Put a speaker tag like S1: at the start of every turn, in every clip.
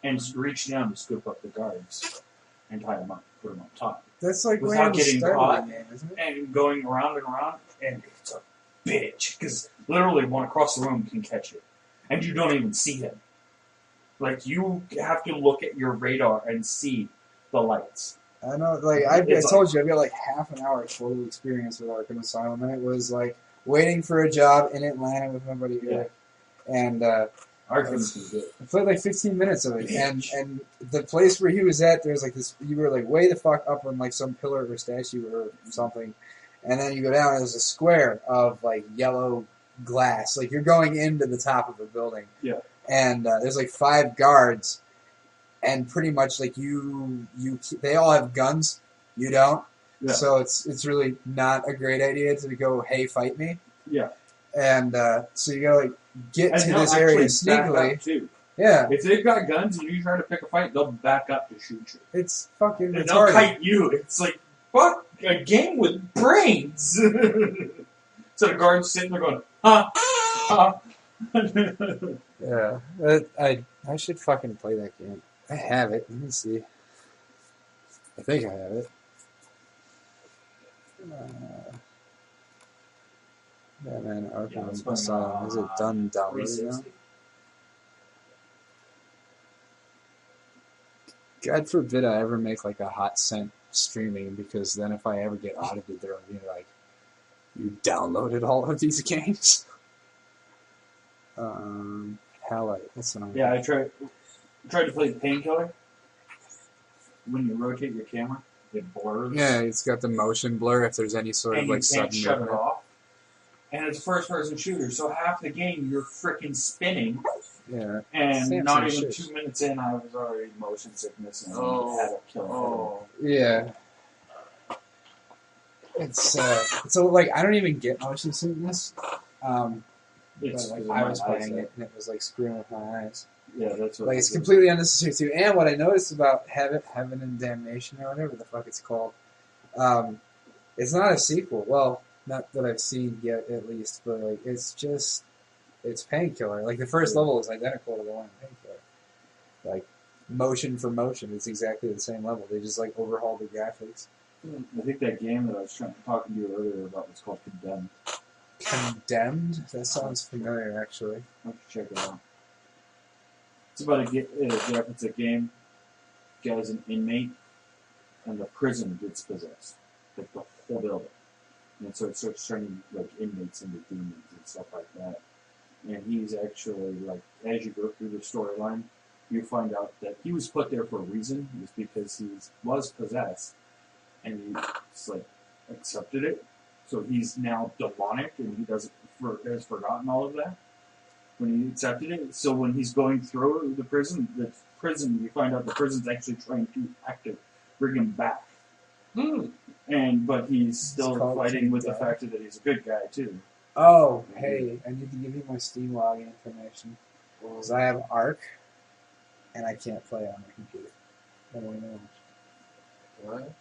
S1: and reach down to scoop up the guards and tie them up, put them on top.
S2: That's like
S1: without getting caught
S2: game, isn't it?
S1: And going around and around, and it's a bitch because literally one across the room can catch it, and you don't even see him. Like you have to look at your radar and see the lights.
S2: I know, like I told you, I've got like half an hour total experience with Arkham Asylum, and it was like waiting for a job in Atlanta with my buddy Eric, and
S1: Arkham's good.
S2: I played like 15 minutes of it, and the place where he was at, there was like this. You were like way the fuck up on like some pillar or statue or something, and then you go down. And there's a square of like yellow glass, like you're going into the top of a building.
S1: Yeah.
S2: And there's like 5 guards. And pretty much like they all have guns. You don't. Yeah. So it's really not a great idea to go, hey, fight me.
S1: Yeah.
S2: And so you gotta like get to this area sneakily.
S1: Too.
S2: Yeah.
S1: If they've got guns and you try to pick a fight, they'll back up to shoot you.
S2: It's fucking retarded.
S1: And they'll kite you. It's like fuck a game with brains. So the guards sitting there going, huh, huh.
S2: Yeah. I should fucking play that game. I have it. Let me see. I think I have it. Yeah, man. Arkham Asylum. Is it done downloading now? God forbid I ever make like a hot cent streaming, because then if I ever get audited, they'll be like, you downloaded all of these games? Halite. That's what I'm.
S1: Yeah, I tried to play Painkiller. When you rotate your camera, it blurs.
S2: Yeah, it's got the motion blur if there's any sort of like sudden movement.
S1: Shut it off. And it's a first-person shooter, so half the game you're freaking spinning.
S2: Yeah.
S1: And not even 2 minutes in, I was already motion sickness and had a kill.
S2: Yeah. It's so like I don't even get motion sickness. But, like, I was playing it and it was like screwing with my eyes.
S1: Yeah, that's what.
S2: Like it's completely unnecessary too. And what I noticed about Heaven and Damnation or whatever the fuck it's called, it's not a sequel. Well, not that I've seen yet, at least. But like it's Painkiller. Like the first level is identical to the one in Painkiller. Like motion for motion, it's exactly the same level. They just like overhauled the graphics.
S1: I think that game that I was talking to you earlier about was called Condemned.
S2: Condemned? That sounds familiar, actually.
S1: I have to check it out. It's about it's a game. Guy's an inmate, and the prison gets possessed, like the whole building, and so it starts turning like inmates into demons and stuff like that. And he's actually like, as you go through the storyline, you find out that he was put there for a reason. It was because he was possessed, and he just like accepted it. So he's now demonic, and he has forgotten all of that when he accepted it. So when he's going through the prison, you find out the prison's actually trying to bring him back. But he's still fighting with the fact that he's a good guy too.
S2: Oh, hey, I need to give you my Steam login information. Because I have Ark, and I can't play on my computer. I don't know. What?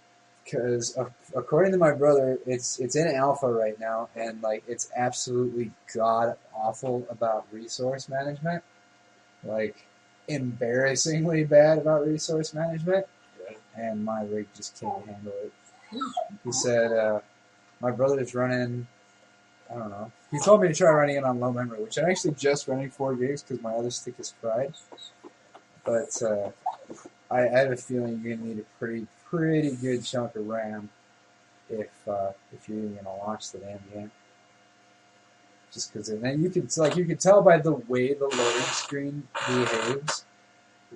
S2: Because according to my brother, it's in alpha right now, and like it's absolutely god awful about resource management, like embarrassingly bad about resource management, and my rig just can't handle it. He said my brother's running. I don't know. He told me to try running it on low memory, which I'm actually just running 4 gigs because my other stick is fried. But I have a feeling you're gonna need a pretty good chunk of RAM if you're even gonna launch the damn game. Just because then you can tell by the way the loading screen behaves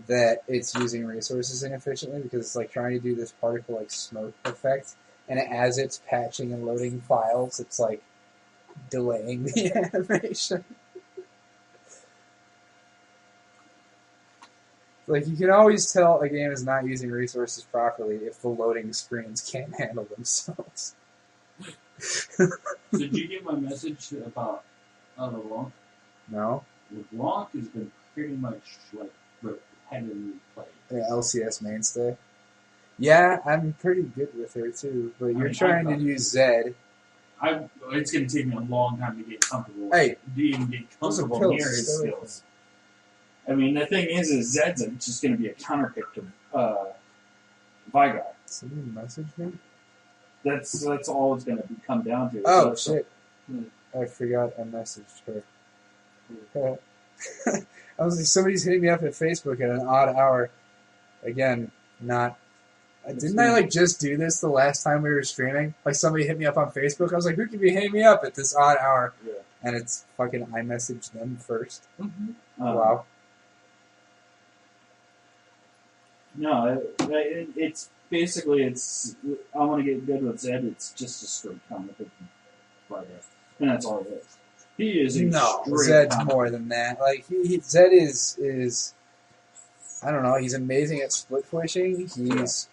S2: that it's using resources inefficiently, because it's like trying to do this particle like smoke effect, and as it's patching and loading files, it's like delaying the animation. Like, you can always tell a game is not using resources properly if the loading screens can't handle themselves.
S1: Did you get my message about the Blanc?
S2: No.
S1: The Blanc has been pretty much like repetitively played.
S2: Yeah, LCS mainstay. Yeah, I'm pretty good with her too, but you're trying to use Zed.
S1: It's going to take me a long time to get comfortable.
S2: Hey,
S1: to even get comfortable near his skills. I mean, the thing is Zed's just going to be a counterpick to Vigar.
S2: Somebody messaged me?
S1: That's all it's going to come down to.
S2: Oh, shit. I forgot I messaged her. I was like, somebody's hitting me up at Facebook at an odd hour. Again, not... Didn't I, just do this the last time we were streaming? Like, somebody hit me up on Facebook. I was like, who could be hitting me up at this odd hour?
S1: Yeah.
S2: And it's fucking, I messaged them first.
S1: Mm-hmm.
S2: Wow.
S1: No, it's basically, I want to get good with Zed. It's just a straight counterpick Vigar. And that's all it is. He is a straight
S2: Zed's
S1: counterpick.
S2: more than that. Like, Zed is... I don't know, he's amazing at split pushing. He's... he overscales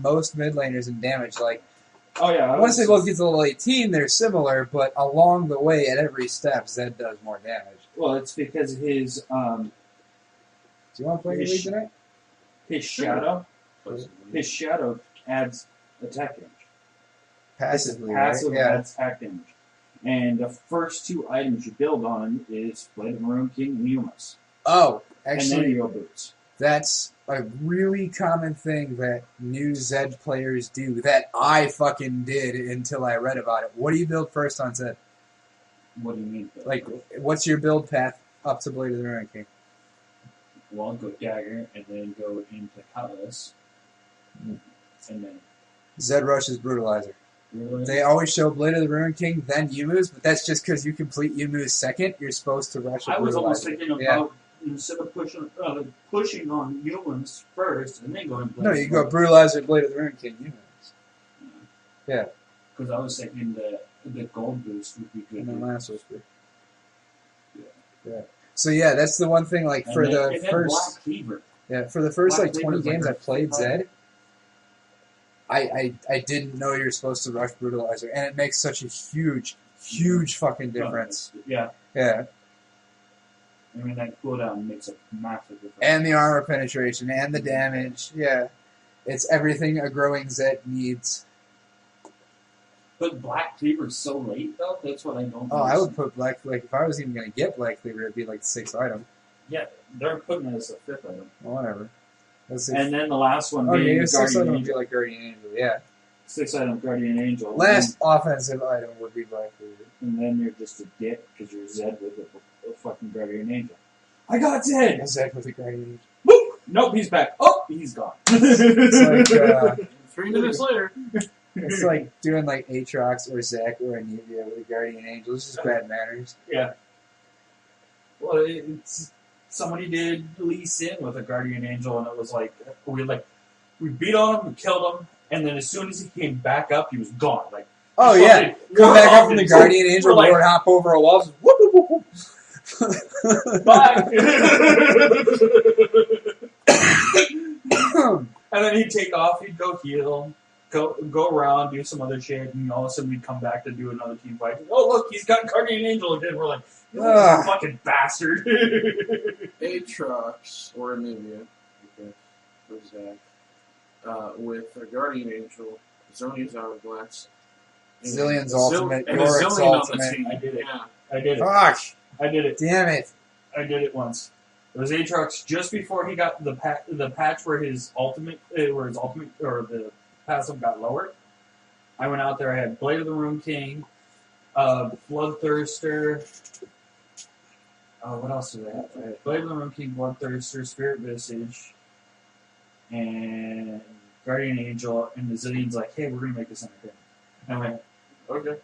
S2: most mid laners in damage. Like, once they both get to level 18, they're similar, but along the way, at every step, Zed does more damage.
S1: Well, it's because his
S2: Do you want to play your lead tonight?
S1: his shadow adds attack damage.
S2: Passively,
S1: Passive
S2: right? Yeah.
S1: adds attack damage. And the first two items you build on is Blade of the Ruined King and Humus.
S2: Oh,
S1: And then
S2: actually,
S1: you go boots.
S2: that's a really common thing that new Zed players do that I fucking did until I read about it. What do you build first on Zed?
S1: What do you mean?
S2: Like, what's your build path up to Blade of the Ruined King?
S1: Well, go Dagger, and then go into Cutlass. And then...
S2: Zed rushes Brutalizer.
S1: Really?
S2: They always show Blade of the Ruined King, then Yumu's, but that's just because you complete Yumu's second, you're supposed to rush a
S1: I was almost
S2: Brutalizer.
S1: thinking about, instead of pushing on humans first, and then going...
S2: No, you go Brutalizer, Blade of the Ruined King, Yumu's. Yeah.
S1: Because I was thinking that the gold boost would be good.
S2: And then last was good.
S1: Yeah.
S2: So yeah, that's the one thing, like,
S1: And
S2: for
S1: then-
S2: the
S1: and then
S2: first...
S1: Black Cleaver.
S2: Yeah, for the first,
S1: Black
S2: like, 20
S1: Cleaver's
S2: games I
S1: like
S2: played
S1: a-
S2: Zed, I didn't know you're supposed to rush Brutalizer, and it makes such a huge fucking difference.
S1: Yeah.
S2: Yeah.
S1: I mean, that cooldown makes a massive difference.
S2: And the armor penetration, and the damage, yeah. It's everything a growing Zed needs.
S1: But Black Cleaver's so late, though. That's what I don't
S2: Oh, I
S1: understand.
S2: would put Black, like, if I was even going to get Black Cleaver, it'd be like the 6th item.
S1: Yeah, they're putting it as a 5th item.
S2: Well, whatever. Let's see.
S1: And then the last one
S2: Oh,
S1: being
S2: yeah, 6th
S1: Guardian
S2: item would be
S1: Angel.
S2: like Guardian Angel, yeah.
S1: 6th item, Guardian Angel.
S2: Last offensive item would be Black Cleaver.
S1: And then you're just a dick because you're Zed with a fucking Guardian Angel. I got Zed!
S2: Zed with a Guardian Angel.
S1: Boop! Nope, he's back. Oh, he's gone.
S2: It's like,
S3: 3 minutes later.
S2: it's like doing like Aatrox or Zac or Anivia with a Guardian Angel. It's just bad manners.
S1: Yeah. Well, it's somebody did Lee Sin with a Guardian Angel, and it was like we beat on him, we killed him, and then as soon as he came back up, he was gone. Like,
S2: Oh
S1: fucking
S2: yeah, come back up from the Guardian Angel,
S1: we're like,
S2: Lord hop over a wall, just whoop whoop whoop whoop.
S1: bye. And then he'd take off, he'd go heal, go around, do some other shit, and all of a sudden we'd come back to do another team fight. Oh look, he's got Guardian Angel again. We're like, you fucking bastard.
S3: Aatrox or Anivia, okay, or Zac, with a Guardian Angel, Zonia's Hourglass, and
S2: Zillion's
S3: Zill-
S2: ultimate,
S3: and a
S2: Yorick's
S3: Zillion on the
S2: ultimate.
S3: team.
S1: I did it.
S3: Yeah.
S1: I did it.
S2: Fuck!
S1: I did it.
S2: Damn it!
S1: I did it once. It was Aatrox just before he got the patch where his ultimate or the passive got lowered. I went out there. I had Blade of the Ruined King, Bloodthirster. What else did I have? I had Blade of the Ruined King, Bloodthirster, Spirit Visage, and Guardian Angel. And the Zillion's like, "Hey, we're gonna make this entertaining." And I went, "Okay."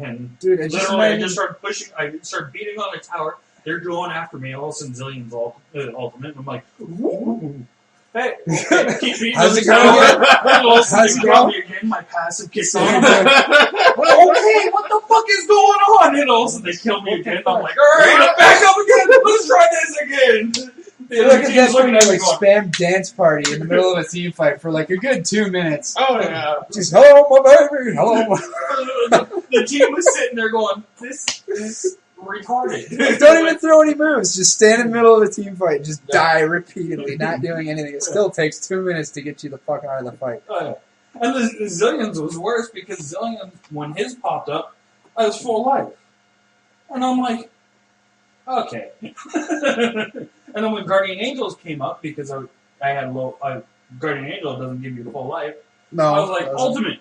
S1: And
S2: Dude, it just
S1: literally, I
S2: reminded
S1: just started pushing. I started beating on the tower. They're going after me. All of a sudden, Zillion's ultimate. And I'm like, "Woo! Hey, okay, keep beating
S2: How's
S1: on the
S2: it going
S1: tower."
S2: again?
S1: And all of a sudden,
S2: How's
S1: they
S2: it
S1: grab
S2: going?
S1: me again. My passive kicks
S2: So
S1: on.
S2: you're
S1: Okay,
S2: doing-
S1: what the fuck is going on? And all of a sudden, they kill me again. I'm like, all right, I'm back up again. Let's try this again. The
S2: Look
S1: other
S2: at
S1: team's
S2: that
S1: looking
S2: fucking
S1: at me
S2: like
S1: going,
S2: spam dance party in the middle of a team fight for like a good 2 minutes.
S3: Oh yeah.
S2: Just hello my baby, hello my...
S1: the team was sitting there going, this is retarded.
S2: Don't even throw any moves. Just stand in the middle of a team fight and just die repeatedly, not doing anything. It still takes 2 minutes to get you the fuck out of the fight.
S1: And the Zillions was worse because Zillions, when his popped up, I was full life. And I'm like, okay. And then when Guardian Angels came up, because I had Guardian Angel doesn't give you the full life,
S2: No.
S1: I was like, ultimate.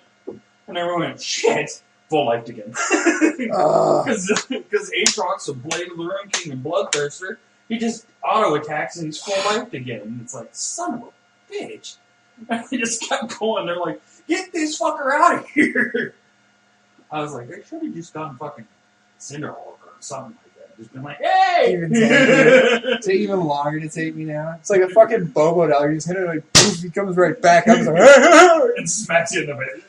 S1: And everyone went, shit, full life again. Because Aatrox, the Blade of the Ruin King and Bloodthirster, he just auto-attacks and he's full life again. And it's like, son of a bitch. And they just kept going. They're like, get this fucker out of here. I was like, they should have just done fucking Cinderhawk or something like that. Just been like, hey!
S2: It's even longer to take me now. It's like a fucking Bobo doll. You just hit it like, poof, he comes right back. I'm like,
S1: and smacks you in the face.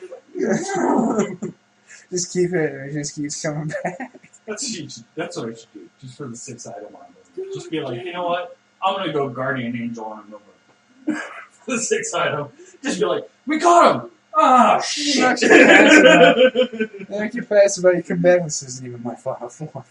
S2: Just keep it, and it just keeps coming back.
S1: That's what I should do, just for the 6 item on them. Just be like, you know what? I'm gonna go Guardian Angel on him over for the 6 item. Just be like, we got him! Ah, shit!
S2: Thank you, passive, but you come back. This isn't even my final form.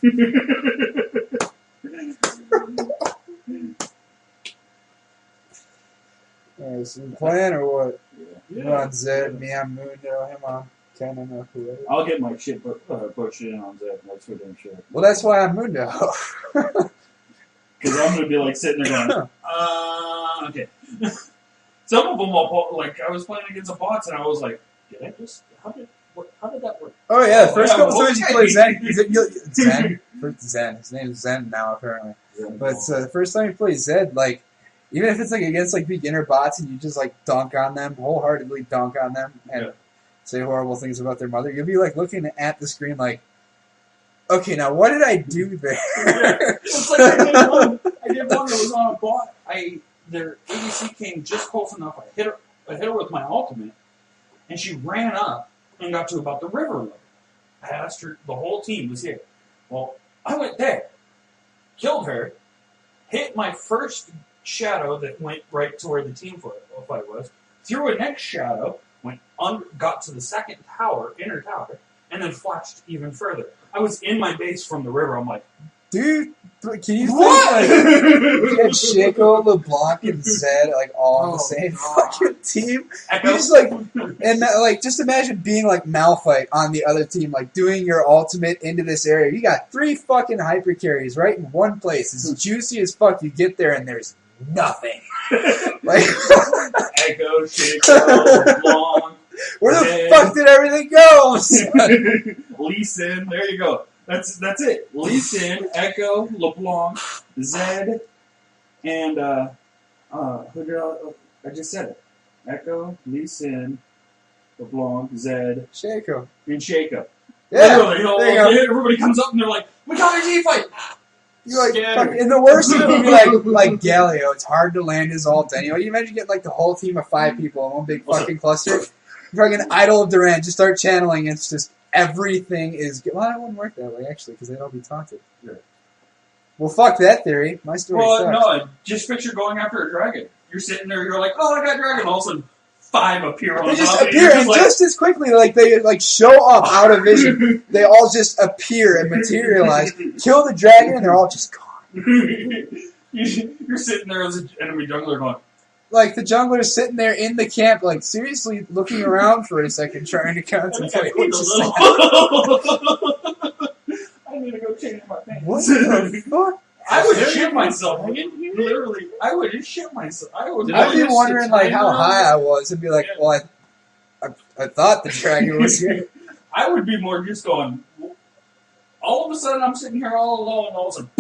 S2: Alright, so the plan or what?
S1: Yeah.
S2: You on Zed, me on Mundo, him on Cannon or whoever.
S1: I'll get my shit pushed in on Zed. That's for damn sure.
S2: Well, that's why I'm Mundo.
S1: Because I'm gonna be like sitting there going, okay. Some of them like I was playing against the bots and I was like, how did that work?
S2: Oh yeah, the first couple times you play Zen, Zen. His name's Zen now apparently. But the first time you play Zed, like even if it's like against like beginner bots and you just like dunk on them, wholeheartedly dunk on them and say horrible things about their mother, you'll be like looking at the screen like, okay, now what did I do there?
S1: It's like I did one that was on a bot. Their ABC came just close enough. I hit her with my ultimate, and she ran up and got to about the river level. I asked her, the whole team was here. Well, I went there, killed her, hit my first shadow that went right to where the team fight was, threw a next shadow, got to the second tower, inner tower, and then flashed even further. I was in my base from the river. I'm like,
S2: dude, can you
S1: what?
S2: think like you had Shaco, LeBlanc, and Zed like all on the same fucking team?
S1: Echo.
S2: You just like and like just imagine being like Malphite on the other team, like doing your ultimate into this area. You got 3 fucking hyper carries right in one place. It's juicy as fuck. You get there and there's nothing. Like
S1: Echo, Shaco, LeBlanc.
S2: Where the fuck did everything go?
S1: Lee Sin, there you go. That's it. Lee Sin, Echo, LeBlanc, Zed, and who did I just said it. Echo, Lee Sin, LeBlanc, Zed,
S2: Shaco,
S1: and Shaco.
S2: Yeah,
S1: literally,
S2: there you go.
S1: Everybody comes up and they're like, "We got a G fight."
S2: You like, and the worst thing would be like Galio. It's hard to land his ult anyway. You imagine getting like the whole team of 5 people in one big fucking cluster. Fucking Idol of Durant, just start channeling. It's just everything is good. Well, it wouldn't work that way actually, because they'd all be taunted.
S1: Yeah.
S2: Well, fuck that theory. My story sucks.
S1: No, just picture going after a dragon. You're sitting there, you're like, "Oh, I got dragon." All of a sudden, 5 appear on
S2: They
S1: the
S2: just
S1: top,
S2: appear, and just as quickly, like they like show up out of vision. They all just appear and materialize, kill the dragon, and they're all just gone.
S1: You're sitting there as an enemy jungler going,
S2: Like the jungler's sitting there in the camp, like seriously looking around for a second, trying to contemplate what just happened.
S1: I need to go change my pants.
S2: What the fuck?
S1: I would shit myself. Literally, I would shit myself.
S2: I'd be wondering like how high I was and be like, well, I thought the dragon was here.
S1: I would be more just going. All of a sudden, I'm sitting here all alone, and all of a sudden.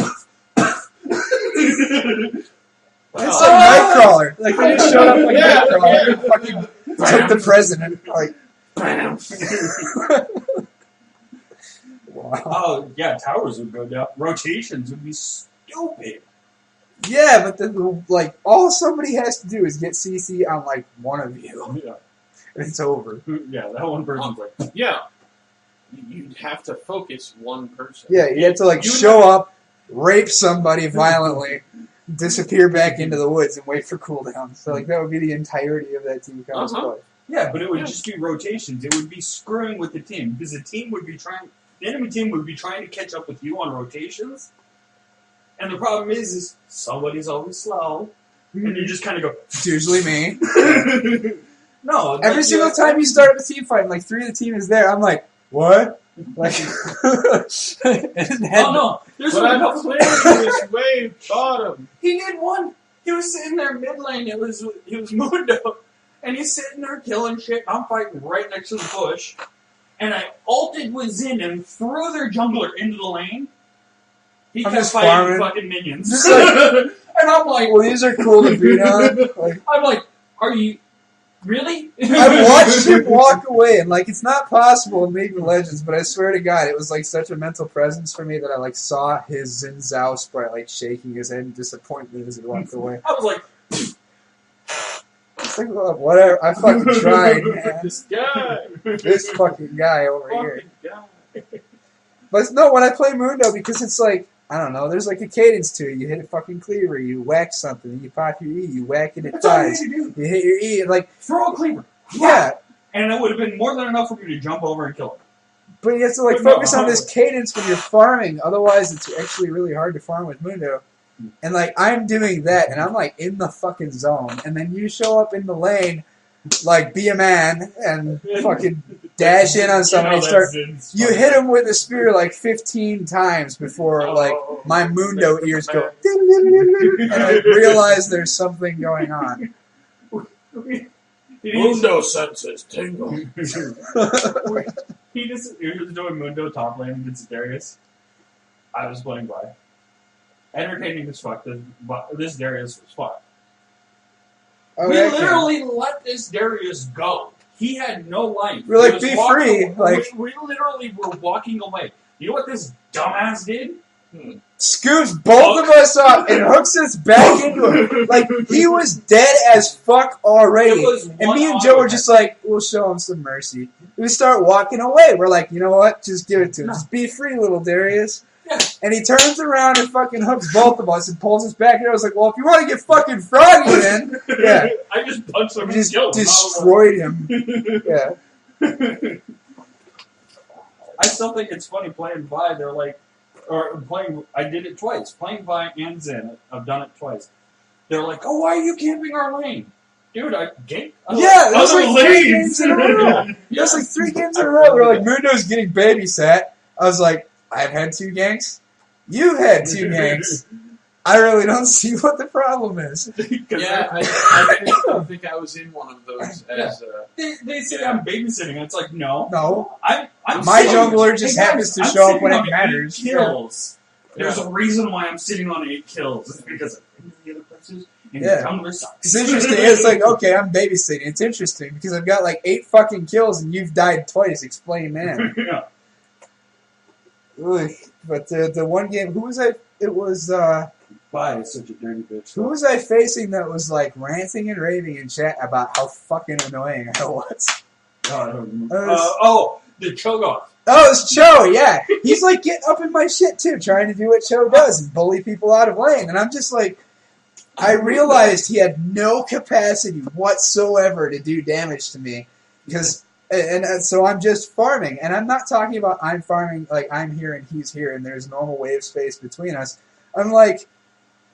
S2: It's like Nightcrawler. Like they just showed up like Nightcrawler. Fucking took the president. Like, wow.
S1: Oh yeah, towers would go down. Rotations would be stupid.
S2: Yeah, but then like all somebody has to do is get CC on like one of you,
S1: Yeah,
S2: and it's over.
S1: yeah, that one person's like,
S3: yeah. You'd have to focus one person.
S2: Yeah, you have to like show up, rape somebody violently, disappear back into the woods, and wait for cooldown. So like that would be the entirety of that team counter's play.
S1: yeah, but it would just be rotations. It would be screwing with the team because the enemy team would be trying to catch up with you on rotations. And the problem is somebody's always slow, and you just kind of go.
S2: It's usually me.
S1: No,
S2: Every single time you start up a team fight, and like 3 of the team is there, I'm like, what? Like,
S1: Oh no, there's
S3: But
S1: one
S3: I'm
S1: couple.
S3: clear this way bottom.
S1: He did one. He was sitting there mid lane. It was Mundo, and he's sitting there killing shit. I'm fighting right next to the bush, and I ulted with Zin and threw their jungler into the lane. He
S2: I'm
S1: kept
S2: just
S1: fighting
S2: farming.
S1: fucking minions,
S2: Just like-
S1: and I'm like,
S2: well, these are cool to beat on. Like,
S1: I'm like, are you really?
S2: I watched him walk away, and like, it's not possible in League of Legends, but I swear to God, it was like such a mental presence for me that I like saw his Xin Zhao sprite like shaking his head in disappointment as he walked away.
S1: I was like,
S2: It's like, well, whatever. I fucking tried, man.
S3: This guy.
S2: This fucking guy over here.
S3: Fucking guy.
S2: But no, when I play Mundo, because it's like, I don't know, there's like a cadence to it. You hit a fucking cleaver, you whack something, you pop your E, you whack it, it
S1: that's all you
S2: dies.
S1: need to do.
S2: You hit your E, like,
S1: Throw a cleaver.
S2: yeah.
S1: And it would have been more than enough for me to jump over and kill him.
S2: But you have to like
S1: But no,
S2: focus on this cadence when you're farming. Otherwise, it's actually really hard to farm with Mundo. And like I'm doing that, and I'm like in the fucking zone, and then you show up in the lane, like be a man and fucking dash in on somebody. You hit him with a spear like 15 times before like my Mundo ears go, and I realize there's something going on.
S3: Mundo senses tingle.
S1: He was doing Mundo top lane against Darius. I was playing by. Entertaining as fuck. This Darius was fuck.
S2: Oh,
S1: We
S2: that
S1: literally let this Darius go. He had no life.
S2: We're like,
S1: He was
S2: be
S1: walking
S2: free,
S1: away.
S2: like-
S1: we literally were walking away. You know what this dumbass did?
S2: Scoops both of us up and hooks us back into him. Like, he was dead as fuck already.
S1: It was
S2: And
S1: one
S2: me and Joe
S1: auto
S2: were just like, we'll show him some mercy. We start walking away. We're like, you know what? Just give it to him.
S1: No.
S2: Just be free, little Darius.
S1: Yeah.
S2: And he turns around and fucking hooks both of us and pulls us back. And I was like, well, if you want to get fucking froggy, then yeah.
S1: I just punched him
S2: We
S1: and
S2: just
S1: killed him.
S2: destroyed him. Yeah.
S1: I still think it's funny playing Vi. They're like, or playing. I did it twice. Playing Vi and Zen. I've done it twice. They're like, oh, why are you camping our lane, dude? I ganked.
S2: Yeah, that was
S1: other
S2: like 3
S1: lanes.
S2: games in a row. It was like 3 games in a row. We're like, Mundo's getting babysat. I was like, I've had 2 ganks. You've had 2 ganks. I really don't see what the problem is.
S3: Yeah, I think I was in one of those as
S1: They say
S3: Yeah.
S1: I'm babysitting. It's like, no.
S2: No.
S1: I'm
S2: My
S1: sitting-
S2: jungler just
S1: Hey, guys,
S2: happens to
S1: I'm
S2: show up
S1: sitting
S2: when it
S1: on 8
S2: matters.
S1: Kills.
S3: Yeah.
S1: There's a reason why I'm sitting on 8 kills. It's because I've been to the other places, and
S2: Yeah.
S1: the jungler sucks.
S2: It's interesting. It's like, okay, I'm babysitting. It's interesting because I've got like 8 fucking kills and you've died twice. Explain that.
S1: Yeah.
S2: Ugh. But the one game, who was I? It was,
S1: Vi is such a dirty bitch.
S2: who was I facing that was like ranting and raving in chat about how fucking annoying I was?
S1: Oh, I don't remember. The Cho'Gath.
S2: Oh, it's Cho, yeah. He's like getting up in my shit too, trying to do what Cho does and bully people out of lane. And I'm just like, I realized he had no capacity whatsoever to do damage to me. Because, and so I'm just farming. And I'm not talking about I'm farming like I'm here and he's here and there's normal wave space between us. I'm like,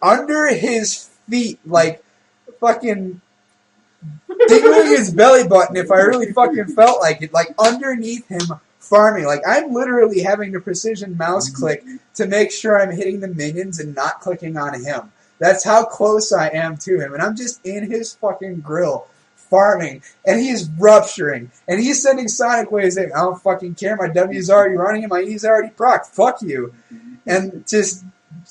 S2: under his feet, like, fucking diggling his belly button if I really fucking felt like it, like underneath him farming. Like I'm literally having to precision mouse click to make sure I'm hitting the minions and not clicking on him. That's how close I am to him. And I'm just in his fucking grill farming and he's rupturing and he's sending sonic waves in. I don't fucking care. My W's already running and my E's already proc. Fuck you. And just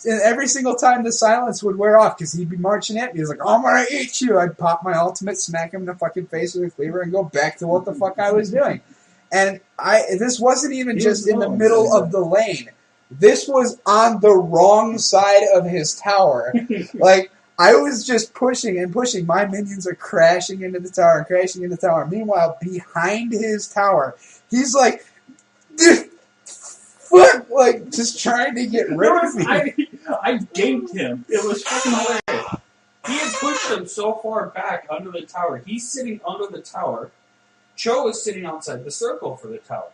S2: and every single time the silence would wear off because he'd be marching at me. He was like, oh, I'm going to eat you. I'd pop my ultimate, smack him in the fucking face with a cleaver, and go back to what the fuck I was doing. And this wasn't even just in the middle of the lane. This was on the wrong side of his tower. Like, I was just pushing and pushing. My minions are crashing into the tower and crashing into the tower. Meanwhile, behind his tower, he's like, fuck, like, just trying to get rid of me.
S1: I ganked him. It was fucking hilarious. He had pushed him so far back under the tower. He's sitting under the tower. Cho is sitting outside the circle for the tower.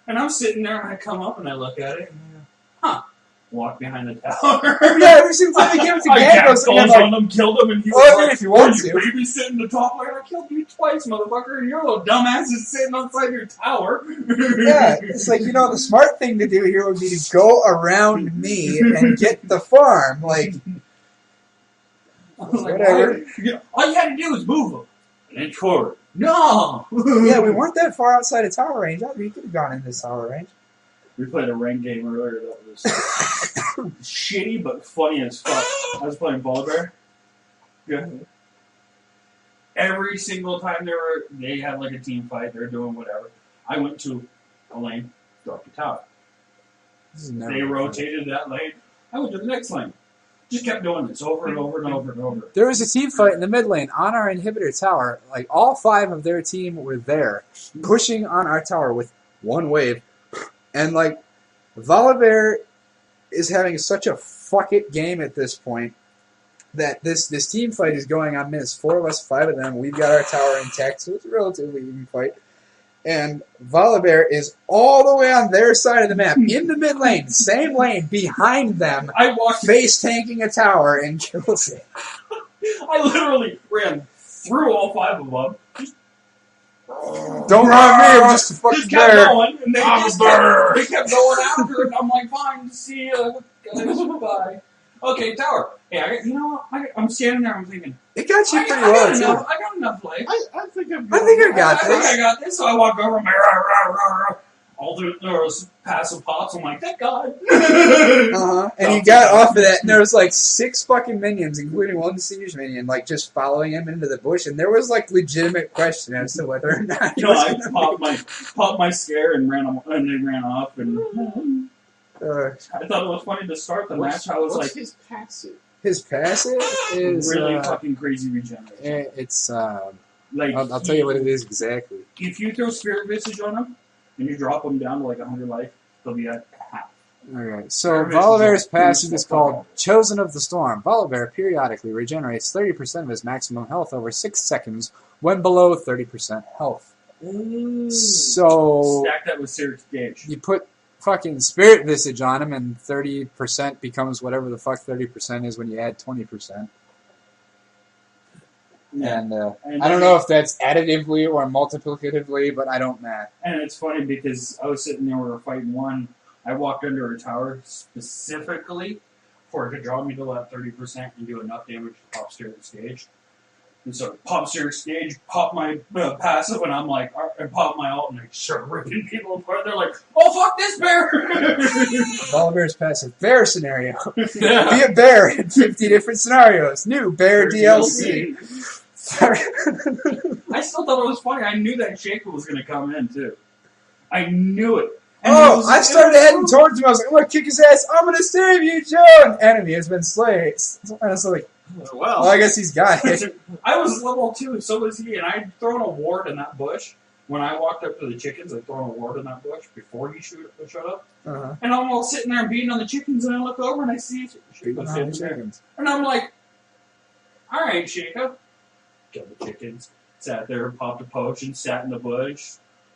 S1: And I'm sitting there and I come up and I look at it and I go, huh. walk behind the tower.
S2: Yeah, every single time they came to
S1: I
S2: gang
S1: cast
S2: goes, and I'm
S1: calls on
S2: like,
S1: them, killed them, and he
S2: oh,
S1: was
S2: I mean,
S1: like,
S2: if you want
S1: "Are
S2: to.
S1: you babysitting the top layer? I killed you twice, motherfucker, and your little dumbass is sitting outside your tower."
S2: Yeah, it's like, the smart thing to do here would be to go around me and get the farm. Like,
S1: I was like,
S2: whatever.
S1: all you had to do was move them. An inch forward. No!
S2: Yeah, we weren't that far outside of tower range. We could have gone into tower range.
S1: We played a ranked game earlier that was shitty but funny as fuck. I was playing Volibear. Good. Every single time they had like a team fight, they were doing whatever. I went to a lane, dropped the tower. They rotated that lane. I went to the next lane. Just kept doing this over and over and over and over.
S2: There was a team fight in the mid lane on our inhibitor tower. Like, all 5 of their team were there, pushing on our tower with one wave. And, like, Volibear is having such a fuck it game at this point that this team fight is going on minutes. 4 of us, 5 of them. We've got our tower intact, so it's a relatively even fight. And Volibear is all the way on their side of the map, in the mid lane, same lane, behind them, face tanking a tower and kills it.
S1: I literally ran through all 5 of them.
S2: Don't run me, I'm just a fucking
S1: Just kept
S2: bear.
S1: going, and they kept going after it. I'm like, fine, see ya, guys, bye. Okay, tower. Hey, I'm standing there. I'm thinking,
S2: it got you pretty well, too.
S1: I got enough life.
S3: I think
S2: I got this.
S1: I think I got this. So I walk over, all through those passive pops. I'm like, thank God.
S2: And he got off of that, and there was like 6 fucking minions, including 1 siege minion, like just following him into the bush, and there was like legitimate question as to whether or not he was
S1: I popped my scare and they ran off. And I thought it was funny to start the match. I was
S3: what's
S1: like,
S3: his passive?
S2: His passive is
S1: really fucking crazy regeneration.
S2: It's
S1: like
S2: I'll tell you what it is exactly.
S1: If you throw Spirit Visage on them and you drop them down to like 100 life, they'll be at half.
S2: Alright, so Volibear's passive is called Chosen of the Storm. Volibear periodically regenerates 30% of his maximum health over 6 seconds when below 30% health. So
S1: stack that with Siric's Gauge.
S2: You put fucking Spirit Visage on him, and 30% becomes whatever the fuck 30% is when you add 20%.
S1: Yeah.
S2: And I don't know if that's additively or multiplicatively, but I don't math.
S1: And it's funny because I was sitting there, we were fighting one. I walked under a tower specifically for it to draw me to that 30% and do enough damage to pop Siric's Gauge. And so pop Siric's Gauge, pop my passive, and I'm like, I pop my ult, and I start ripping people apart. They're like, oh, fuck this bear!
S2: Volibear's passive bear scenario. Be a bear in 50 different scenarios. New bear DLC.
S1: I still thought it was funny. I knew that Shaker was going to come in, too. I knew it. And
S2: I started heading towards him. I was like, I'm going to kick his ass. I'm going to save you, Joe. An enemy has been slain. And I was like, well, I guess he's got it.
S1: I was level 2, so was he, and I'd thrown a ward in that bush. When I walked up to the chickens, I'd thrown a ward in that bush before he showed up. And I'm all sitting there beating on the chickens, and I look over and I see Shaker sitting there. And I'm like, alright, Shaker. Killed the chickens, sat there, popped a potion, sat in the bush,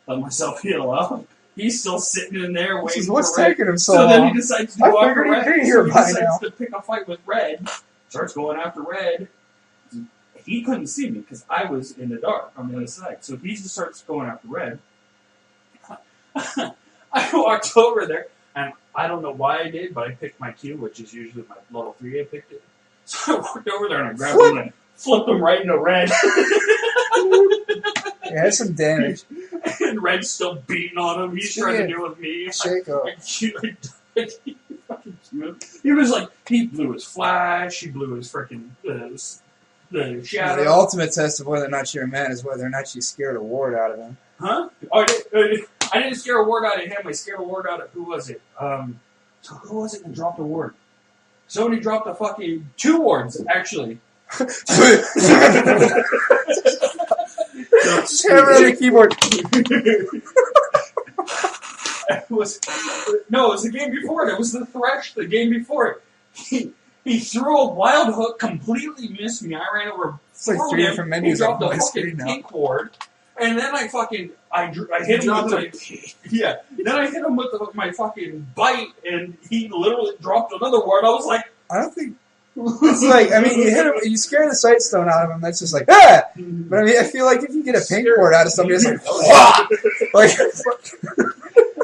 S1: let myself heal up. He's still sitting in there waiting for
S2: what's
S1: Red.
S2: taking him so long?
S1: Then he decides to go after Red.
S2: He
S1: decides to pick a fight with Red. Starts going after Red. He couldn't see me because I was in the dark on the other side. So he just starts going after Red. I walked over there, and I don't know why I did, but I picked my Q, which is usually my level 3. I picked it. So I walked over there and I grabbed him and flipped him right into Red.
S2: Yeah, that's some damage.
S1: And Red's still beating on him. He's trying to deal with me.
S2: Shake up.
S1: He was like, he blew his flash, he blew his freaking the shadow.
S2: The ultimate test of whether or not you're a man is whether or not you scared a ward out of him.
S1: Huh? Oh, I didn't scare a ward out of him. I scared a ward out of, who was it? So who was it that dropped a ward? Somebody dropped a fucking 2 wards, actually.
S2: Just hammer on the keyboard.
S1: It was the game before it. It was the Thresh the game before it. He threw a wild hook, completely missed me. I ran over.
S2: It's like 3 different menus
S1: He
S2: on
S1: dropped
S2: my
S1: a
S2: screen
S1: fucking
S2: now.
S1: pink ward. And then I hit him with Then I hit him with my fucking bite, and he literally dropped another one. I was like,
S2: I don't think it's like, I mean, you hit him, you scare the sight stone out of him. That's just like, ah. But I mean, I feel like if you get a pink board out of somebody, it's like, wah! Like,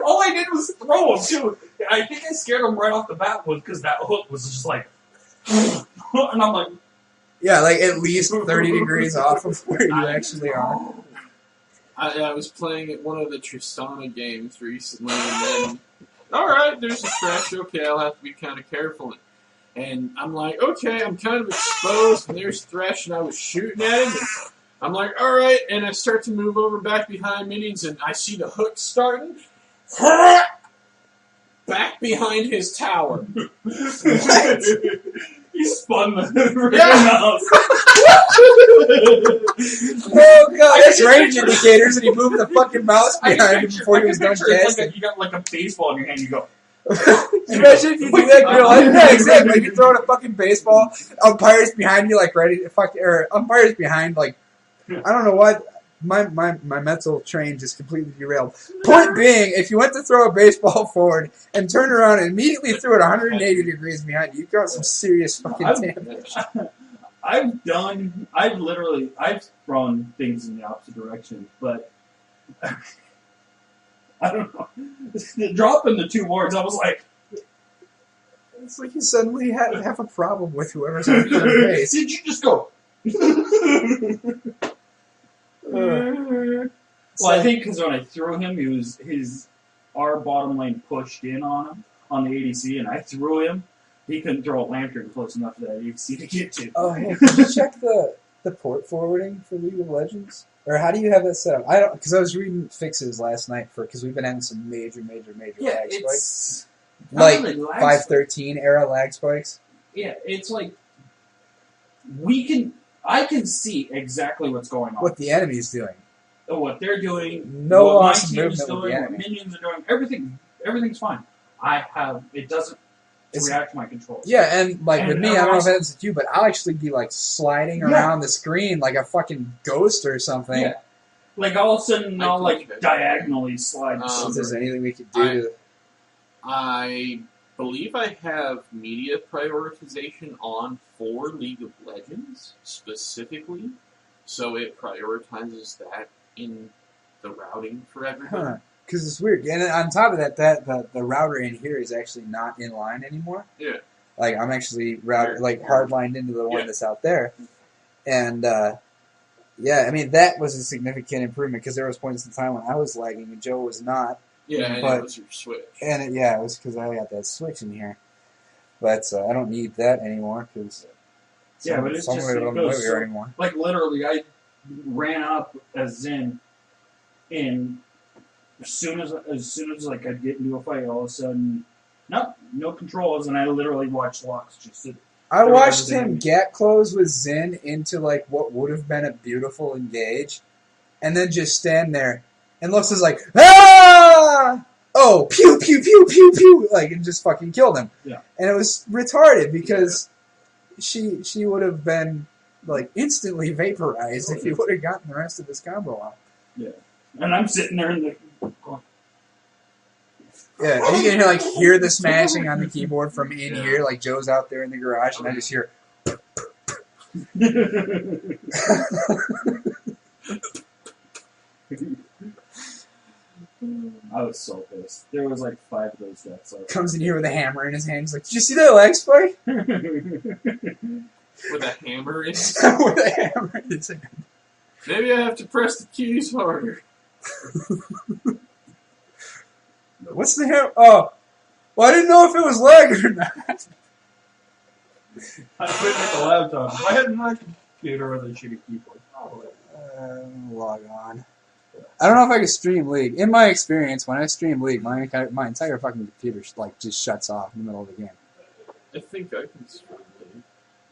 S1: all I did was throw him too. I think I scared him right off the bat because that hook was just like, and I'm like,
S2: yeah, like at least 30 degrees off of where you actually are.
S3: I was playing at one of the Tristana games recently, and then, alright, there's a thresh, okay, I'll have to be kind of careful. And I'm like, okay, I'm kind of exposed, and there's thresh, and I was shooting at him, and I'm like, alright, and I start to move over back behind minions, and I see the hook starting, back behind his tower.
S2: What?
S1: He spun the
S3: Yeah.
S2: Oh god, that's range indicators, and he moved the fucking mouse behind him before he was done casting.
S1: You got like a baseball in your hand, you go.
S2: Imagine if you do that in real life. Yeah, exactly. Like you're throwing a fucking baseball, umpire's behind you, like ready to fuck, or umpire's behind, like, I don't know what. My mental train just completely derailed. Point being, if you went to throw a baseball forward and turned around and immediately threw it 180 degrees behind you, you got some serious fucking damage.
S1: I've thrown things in the opposite direction, but I don't know. Dropping the 2 boards, I was like,
S2: It's like you suddenly have a problem with whoever's on third base.
S1: did you just go? Well, I think because when I threw him, our bottom lane pushed in on him on the ADC, and I threw him. He couldn't throw a lantern close enough to that ADC to get to.
S2: Oh, hey, did you check the port forwarding for League of Legends? Or how do you have that set up? I don't, because I was reading fixes last night because we've been having some major lag spikes. Like
S1: really
S2: 5.13 era lag spikes.
S1: Yeah, it's like I can see exactly what's going on.
S2: What the enemy's doing.
S1: What they're doing.
S2: No
S1: what
S2: loss of
S1: my team's
S2: movement with
S1: doing,
S2: the
S1: what
S2: enemy.
S1: minions are doing. Everything's fine. It doesn't react to my controls.
S2: Yeah, and like with
S1: And
S2: me, I don't know if
S1: also-
S2: that's with you, but I'll actually be like sliding around the screen like a fucking ghost or something.
S1: Yeah. Like all of a sudden, I'll like
S3: think
S1: diagonally slide.
S2: So if there's anything we could do to...
S3: I believe I have media prioritization on for League of Legends specifically, so it prioritizes that in the routing for everybody.
S2: Because it's weird. And on top of that, the router in here is actually not in line anymore.
S3: Yeah.
S2: Like, I'm actually hard-lined into the one that's out there. And, yeah, I mean, that was a significant improvement because there was points in time when I was lagging and Joe was not.
S3: Yeah, and
S2: But-
S3: it was your Switch.
S2: And, it was because I got that switch in here. But I don't need that anymore because
S1: Yeah, but it's just
S2: it
S1: it
S2: on
S1: goes
S2: here
S1: so,
S2: anymore.
S1: like literally, I ran up as Zen, and as soon as like I'd get into a fight, all of a sudden, no controls, and I literally watched Locks just sit.
S2: I
S1: There
S2: watched
S1: was
S2: him
S1: everything.
S2: get close with Zen into like what would have been a beautiful engage, and then just stand there. And Lux is like, ah! Oh, pew, pew, pew, pew, pew! Like, and just fucking killed him.
S1: Yeah.
S2: And it was retarded because she would have been like instantly vaporized if he would have gotten the rest of his combo off.
S1: Yeah, and I'm sitting there in the.
S2: Yeah, and you can hear the smashing on the keyboard from in here. Like Joe's out there in the garage, and I just hear.
S1: I was so pissed. There was like 5 of those deaths.
S2: Comes in here with a hammer in his hand. He's like, "Did you see that leg spike?"
S3: With a hammer in it.
S2: With a hammer in his hand.
S3: Maybe I have to press the keys harder.
S2: What's the hammer? Oh, well, I didn't know if it was leg or not.
S1: I put it at the laptop. If I had my computer with a shitty keyboard.
S2: Log on. I don't know if I could stream League. In my experience, when I stream League, my entire fucking computer just shuts off in the middle of the game.
S3: I think I can stream it,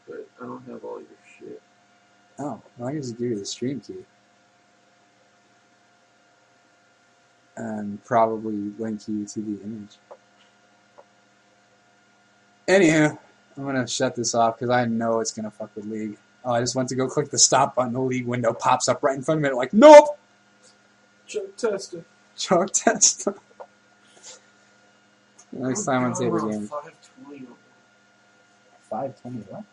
S3: but I don't have all your shit.
S2: Oh, well, I can just give you the stream key. And probably link you to the image. Anywho, I'm going to shut this off because I know it's going to fuck with League. Oh, I just went to go click the stop button. The League window pops up right in front of me. Like, nope!
S3: Chuck Testa.
S2: Chalk test. Next time on Tater Game.
S3: 520.
S2: 520 what?